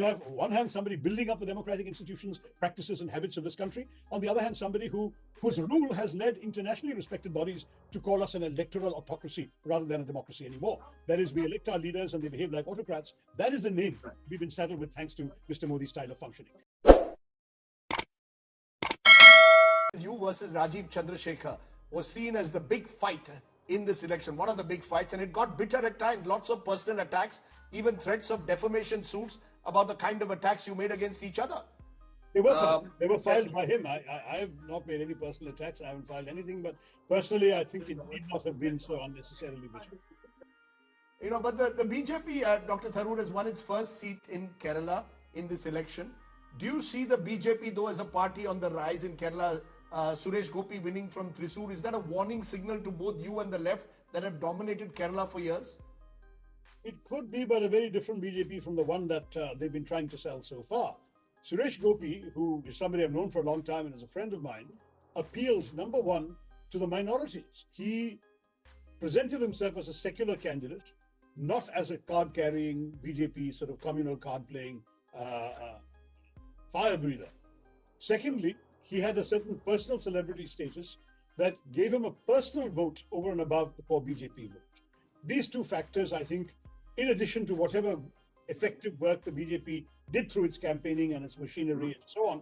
You have, on one hand, somebody building up the democratic institutions, practices, and habits of this country. On the other hand, somebody whose rule has led internationally respected bodies to call us an electoral autocracy rather than a democracy anymore. That is, we elect our leaders and they behave like autocrats. That is the name we've been saddled with thanks to Mr. Modi's style of functioning. You versus Rajiv Chandrasekhar was seen as the big fight in this election, one of the big fights, and it got bitter at times, lots of personal attacks, even threats of defamation suits about the kind of attacks you made against each other. They were filed by him. I have not made any personal attacks. I haven't filed anything, but personally, I think it need not have been so unnecessarily bitter. But the BJP, Dr. Tharoor, has won its first seat in Kerala in this election. Do you see the BJP, though, as a party on the rise in Kerala? Suresh Gopi winning from Thrissur, is that a warning signal to both you and the left that have dominated Kerala for years? It could be, but a very different BJP from the one that they've been trying to sell so far. Suresh Gopi, who is somebody I've known for a long time and is a friend of mine, appealed, number one, to the minorities. He presented himself as a secular candidate, not as a card-carrying BJP sort of communal card-playing fire breather. Secondly, he had a certain personal celebrity status that gave him a personal vote over and above the poor BJP vote. These two factors, I think, in addition to whatever effective work the BJP did through its campaigning and its machinery and so on,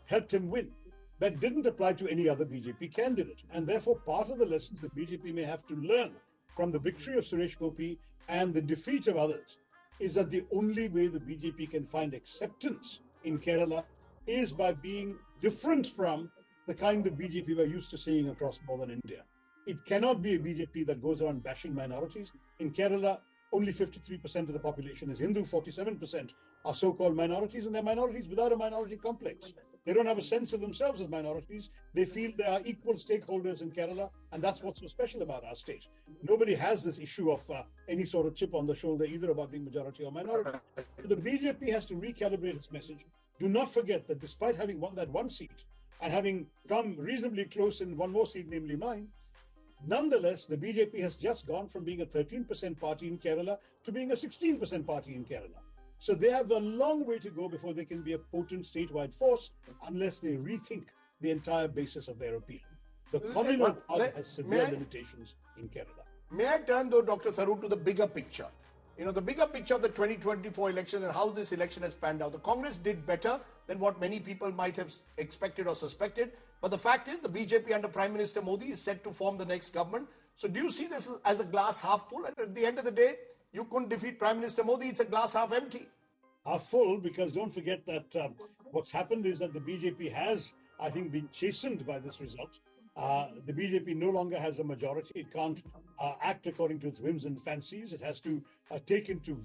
helped him win. That didn't apply to any other BJP candidate. And therefore, part of the lessons that BJP may have to learn from the victory of Suresh Gopi and the defeat of others is that the only way the BJP can find acceptance in Kerala is by being different from the kind of BJP we're used to seeing across northern India. It cannot be a BJP that goes around bashing minorities. In Kerala, only 53% of the population is Hindu, 47% are so-called minorities, and they're minorities without a minority complex. They don't have a sense of themselves as minorities. They feel they are equal stakeholders in Kerala, and that's what's so special about our state. Nobody has this issue of any sort of chip on the shoulder, either about being majority or minority. So the BJP has to recalibrate its message. Do not forget that despite having won that one seat and having come reasonably close in one more seat, namely mine, nonetheless, the BJP has just gone from being a 13% party in Kerala to being a 16% party in Kerala. So they have a long way to go before they can be a potent statewide force unless they rethink the entire basis of their appeal. The communal part has severe limitations in Kerala. May I turn, though, Dr. Tharoor, to the bigger picture? The bigger picture of the 2024 election and how this election has panned out. The Congress did better than what many people might have expected or suspected. But the fact is, the BJP under Prime Minister Modi is set to form the next government. So do you see this as a glass half full? And at the end of the day, you couldn't defeat Prime Minister Modi. It's a glass half empty. Half full, because don't forget that what's happened is that the BJP has, I think, been chastened by this result. The BJP no longer has a majority. It can't act according to its whims and fancies. It has to take into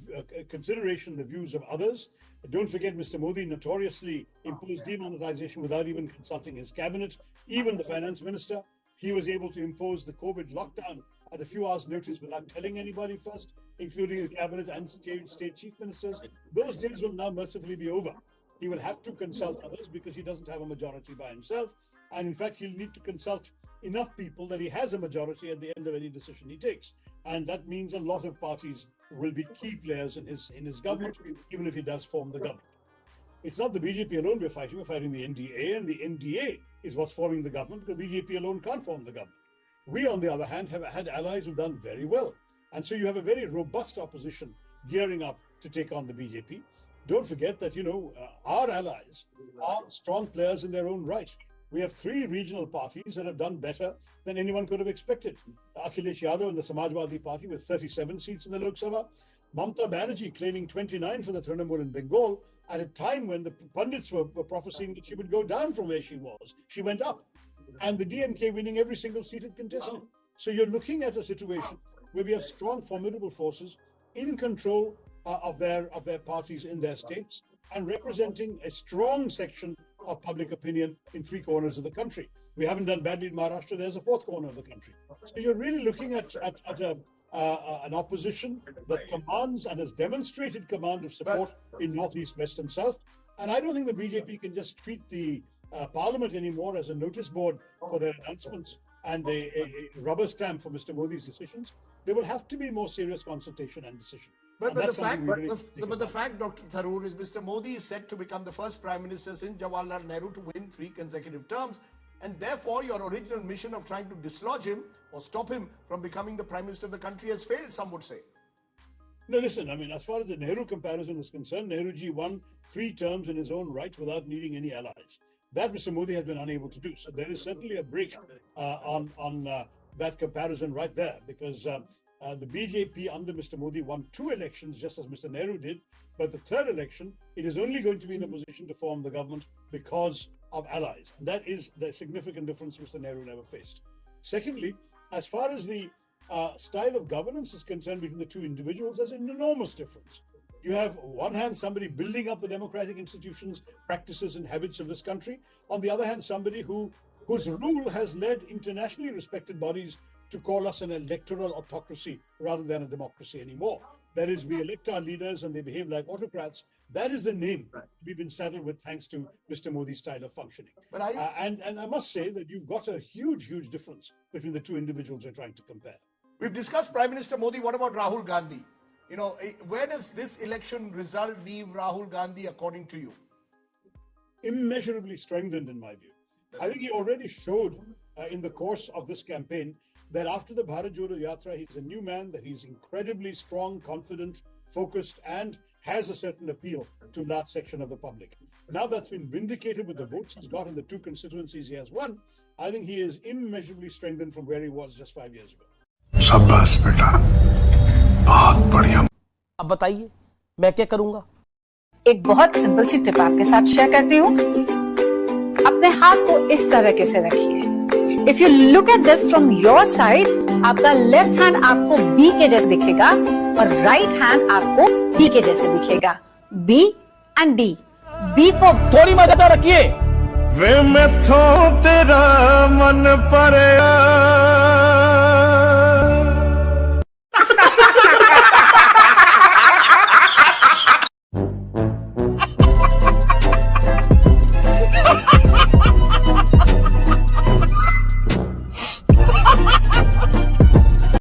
consideration the views of others. Don't forget, Mr. Modi notoriously imposed demonetization without even consulting his cabinet, even the finance minister. He was able to impose the COVID lockdown at a few hours' notice without telling anybody first, including the cabinet and state chief ministers. Those days will now mercifully be over. He will have to consult others because he doesn't have a majority by himself. And in fact, he'll need to consult enough people that he has a majority at the end of any decision he takes. And that means a lot of parties will be key players in his government, even if he does form the government. It's not the BJP alone we're fighting the NDA, and the NDA is what's forming the government, because BJP alone can't form the government. We, on the other hand, have had allies who've done very well. And so you have a very robust opposition gearing up to take on the BJP. Don't forget that, our allies are strong players in their own right. We have three regional parties that have done better than anyone could have expected. Akhilesh Yadav and the Samajwadi Party with 37 seats in the Lok Sabha. Mamta Banerjee claiming 29 for the Trinamool in Bengal at a time when the pundits were prophesying that she would go down from where she was. She went up. And the DMK winning every single seat it contested. So you're looking at a situation where we have strong, formidable forces in control of their parties in their states and representing a strong section of public opinion in three corners of the country. We haven't done badly in Maharashtra. There's a fourth corner of the country. So you're really looking at an opposition that commands and has demonstrated command of support in Northeast, West and South. And I don't think the BJP can just treat the Parliament anymore as a notice board for their announcements and a rubber stamp for Mr. Modi's decisions. There will have to be more serious consultation and decision. But the fact, Dr. Tharoor, is Mr. Modi is set to become the first Prime Minister since Jawaharlal Nehru to win 3 consecutive terms. And therefore, your original mission of trying to dislodge him or stop him from becoming the Prime Minister of the country has failed, some would say. No, listen, I mean, as far as the Nehru comparison is concerned, Nehruji won 3 terms in his own right without needing any allies. That Mr. Modi has been unable to do. So there is certainly a break on that comparison right there, because the BJP under Mr. Modi won 2 elections, just as Mr. Nehru did. But the 3rd election, it is only going to be in a position to form the government because of allies. And that is the significant difference Mr. Nehru never faced. Secondly, as far as the style of governance is concerned between the 2 individuals, there's an enormous difference. You have, on one hand, somebody building up the democratic institutions, practices and habits of this country. On the other hand, somebody whose rule has led internationally respected bodies to call us an electoral autocracy rather than a democracy anymore. That is, we elect our leaders and they behave like autocrats. That is the name we've been saddled with thanks to Mr. Modi's style of functioning. But and I must say that you've got a huge, huge difference between the 2 individuals you're trying to compare. We've discussed Prime Minister Modi. What about Rahul Gandhi? You know, where does this election result leave Rahul Gandhi, according to you? Immeasurably strengthened, in my view. I think he already showed in the course of this campaign that after the Bharat Jodo Yatra, he's a new man, that he's incredibly strong, confident, focused, and has a certain appeal to a large section of the public. Now that's been vindicated with the votes he's got in the 2 constituencies he has won, I think he is immeasurably strengthened from where he was just 5 years ago. शाबाश बेटा, बहुत बढ़िया। अब बताइए मैं क्या करूंगा? एक बहुत सिंपल सी टिप आपके साथ शेयर करती हूँ। अपने हाथ को इस तरह से रखिए। If you look at this from your side, आपका लेफ्ट हैंड आपको बी के जैसे दिखेगा और राइट हैंड आपको डी के जैसे दिखेगा। B and D. B for थोड़ी मदद रखिए। वे मैं थो तेरा मन पर